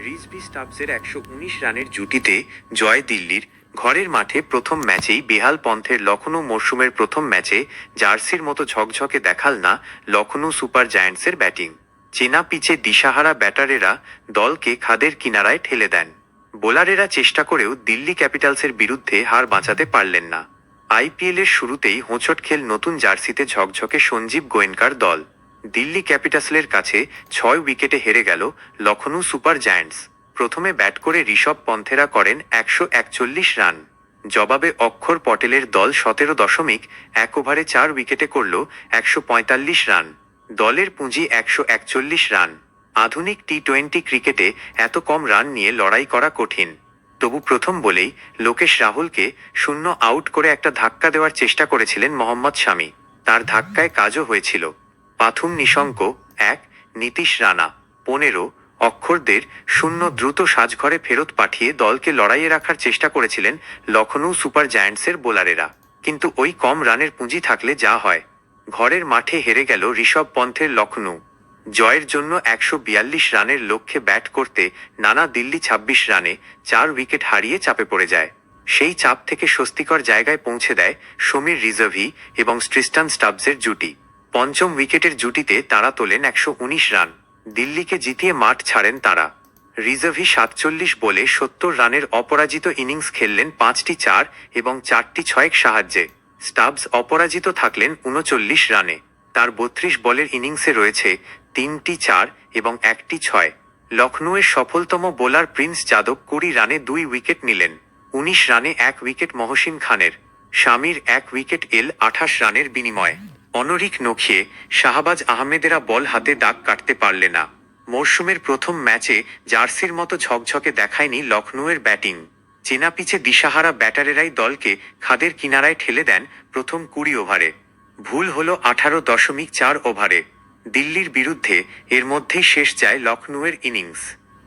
রিজভি স্টাবসের ১১৯ রানের জুটিতে জয় দিল্লির। ঘরের মাঠে প্রথম ম্যাচেই বেহাল পন্থের লখনৌ। মরশুমের প্রথম ম্যাচে জার্সির মতো ঝকঝকে দেখাল না লখনৌ সুপার জায়ান্টসের ব্যাটিং। চেনা পিচে দিশাহারা ব্যাটারেরা দলকে খাদের কিনারায় ঠেলে দেন। বোলারেরা চেষ্টা করেও দিল্লি ক্যাপিটালসের বিরুদ্ধে হার বাঁচাতে পারলেন না। আইপিএলের শুরুতেই হোঁচট খেল নতুন জার্সিতে ঝকঝকে সঞ্জীব গোয়েনকার দল। দিল্লি ক্যাপিটালসের কাছে ৬ উইকেটে হেরে গেল লখনৌ সুপার জায়ান্টস। প্রথমে ব্যাট করে ঋষভ পন্থেরা করেন ১৪১ রান। জবাবে অক্ষর পটেলের দল ১৭.১ ওভারে ৪ উইকেটে করল ১৪৫ রান। দলের পুঁজি ১৪১ রান। আধুনিক টি-২০ ক্রিকেটে এত কম রান নিয়ে লড়াই করা কঠিন। তবু প্রথম বলেই লোকেশ রাহুলকে শূন্য আউট করে একটা ধাক্কা দেওয়ার চেষ্টা করেছিলেন মোহাম্মদ শামি। তার ধাক্কায় কাজও হয়েছিল। পাথুম নিশঙ্ক ১, নীতিশ রানা ১৫, অক্ষরদের ০ দ্রুত সাজঘরে ফেরত পাঠিয়ে দলকে লড়াইয়ে রাখার চেষ্টা করেছিলেন লখনৌ সুপার জায়ান্টসের বোলারেরা। কিন্তু ওই কম রানের পুঁজি থাকলে যা হয়। ঘরের মাঠে হেরে গেল ঋষভ পন্থের লখনৌ। জয়ের জন্য ১৪২ রানের লক্ষ্যে ব্যাট করতে নানা দিল্লি ২৬ রানে ৪ উইকেট হারিয়ে চাপে পড়ে যায়। সেই চাপ থেকে স্বস্তিকর জায়গায় পৌঁছে দেয় সমীর রিজভি এবং ট্রিস্টান স্টাবসের জুটি। পঞ্চম উইকেটের জুটিতে তাঁরা তোলেন ১১৯ রান। দিল্লিকে জিতিয়ে মাঠ ছাড়েন তাঁরা। রিজভি ৪৭ বলে ৭০ রানের অপরাজিত ইনিংস খেললেন ৫টি ৪ এবং ৪টি ৬ সাহায্যে। স্টাবস অপরাজিত থাকলেন ৩৯ রানে। তার ৩২ বলের ইনিংসে রয়েছে ৩টি ৪ এবং ১টি ৬। লখনৌয়ের সফলতম বোলার প্রিন্স যাদব ২০ রানে ২ উইকেট নিলেন। ১৯ রানে ১ উইকেট মহসিন খানের। শামির ১ উইকেট এল ২৮ রানের বিনিময়ে। অনরিক নখিয়ে, শাহবাজ আহমেদেরা বল হাতে দাগ কাটতে পারলে না। মরশুমের প্রথম ম্যাচে জার্সির মতো ঝকঝকে দেখায়নি লখনৌয়ের ব্যাটিং। চেনা পিচে দিশাহারা ব্যাটারেরাই দলকে খাদের কিনারায় ঠেলে দেন প্রথম ২০ ওভারে। ভুল হল ১৮.৪ ওভারে। দিল্লির বিরুদ্ধে এর মধ্যেই শেষ যায় লখনৌয়ের ইনিংস।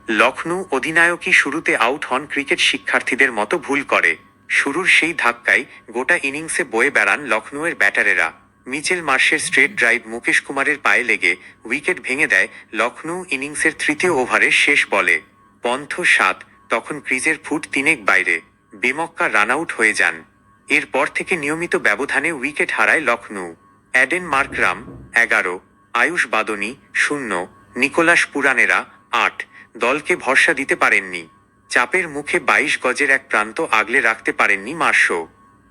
লখনৌ অধিনায়কই শুরুতে আউট হন ক্রিকেট শিক্ষার্থীদের মতো ভুল করে। শুরুর সেই ধাক্কায় গোটা ইনিংসে বয়ে বেড়ান লখনৌয়ের ব্যাটারেরা। মিচেল মার্শের স্ট্রেট ড্রাইভ মুকেশ কুমারের পায়ে লেগে উইকেট ভেঙে দেয় লখনৌ ইনিংসের তৃতীয় ওভারের শেষ বলে। পন্থ ৭ তখন ক্রিজের ফুট ৩ বাইরে। বেমক্কা রানআউট হয়ে যান। এরপর থেকে নিয়মিত ব্যবধানে উইকেট হারায় লখনৌ। অ্যাডেন মার্করাম ১১, আয়ুষ বাদনি ০, নিকোলাস পুরানেরা ৮ দলকে ভরসা দিতে পারেননি। চাপের মুখে ২২ গজের এক প্রান্ত আগলে রাখতে পারেননি মার্শো।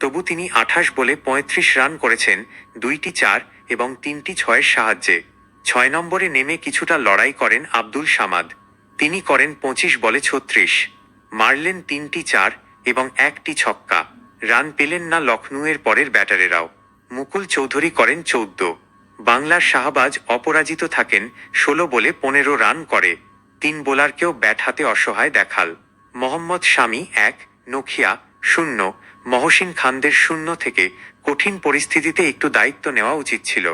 তবু তিনি ২৮ বলে ৩৫ রান করেছেন ২টি ৪ এবং ৩টি ৬-এর সাহায্যে। ৬ নম্বরে নেমে কিছুটা লড়াই করেন আব্দুল সামাদ। তিনি করেন ২৫ বলে ৩৬। মারলেন ৩টি ৪ এবং ১টি ছক্কা। রান পেলেন না লখনৌয়ের পরের ব্যাটারেরাও। মুকুল চৌধুরী করেন ১৪। বাংলার শাহবাজ অপরাজিত থাকেন ১৬ বলে ১৫ রান করে। ৩ বোলারকেও ব্যাট হাতে অসহায় দেখাল। মোহাম্মদ শামি ১, নখিয়া ০, মহসিন খানদের ০ থেকে কঠিন পরিস্থিতিতে একটু দায়িত্ব নেওয়া উচিত ছিল।